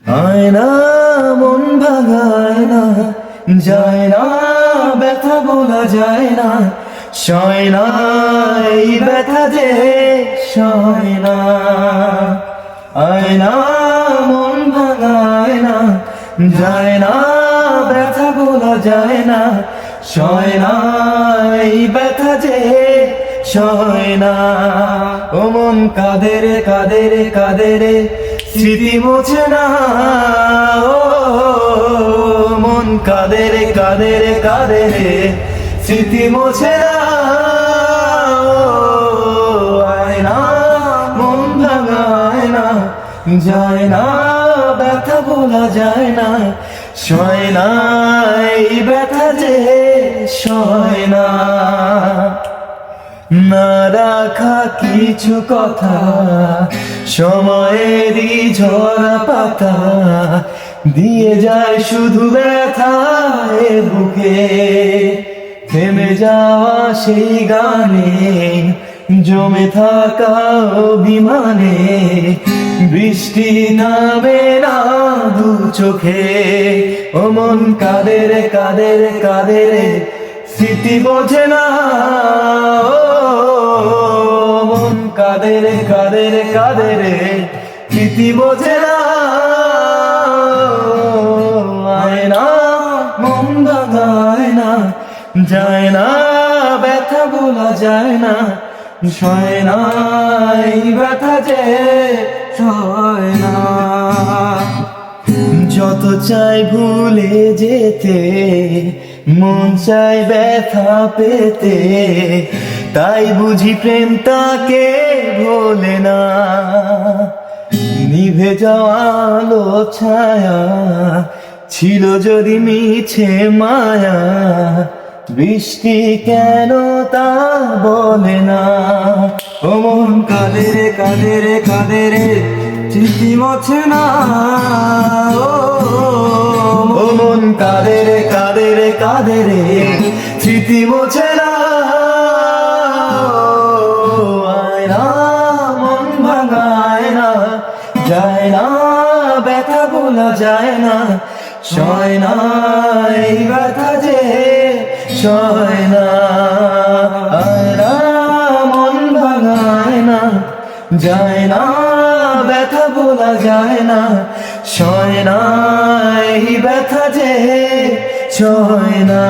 আয়না মন ভাঙায় না, যায় না ব্যথা বলা যায় না, সয় না এই ব্যথা যে সয় না। আয়না মন ভাঙায় না, যায় না ব্যথা বলা যায় না, সয় না এই ব্যথা যে সয় না। ও মন কাঁদে রে কাঁদে রে কাঁদে রে, স্মৃতি মোছে না। ও মন কাঁদে রে কাঁদে রে কাঁদে রে, স্মৃতি মোছে না। আয়না মন ভাঙায় না, যায় না ব্যথা বলা যায় না, সয় না এই ব্যথা যে সয় না। না রাখা কিছু কথা, সময়েরই ঝরা পাতা, দিয়ে যায় শুধু ব্যথায় বুকে। থেমে যাওয়া সেই গানে, জমে থাকা অভিমানে, বৃষ্টি নামে না দু চোখে। ও মন কাঁদে রে কাঁদে রে কাঁদে রে, স্মৃতি বোঝে না। ও মন কাঁদে রে কাঁদে রে কাঁদে রে, স্মৃতি বোঝে না। আয়না মন ভাঙায় না, যায় না ব্যথা বলা যায় না, সয় না এই ব্যথা যে সয় না। যত চাই ভুলে যেতে, মন চাই ব্যথা পেতে, তাই বুঝি প্রেম তাকে ভোলে না। নিভে যাওয়া আলো ছায়া ছিল যদি মিছে মায়া, বৃষ্টি কেন তা বলে না। ও মন কাঁদে রে কাঁদে রে কাঁদে রে, স্মৃতি মোছে না। ও মন কাঁদে রে কাঁদে রে কাঁদে রে, স্মৃতি মোছে না। আয়না মন ভাঙায় না, যায় না ব্যথা বলা যায় না, সয় না এই ব্যথা যে সয় না। আয়না মন ভাঙায় না, যায় না ব্যথা বলা যায় না, সয় না এই ব্যথা যে সয় না।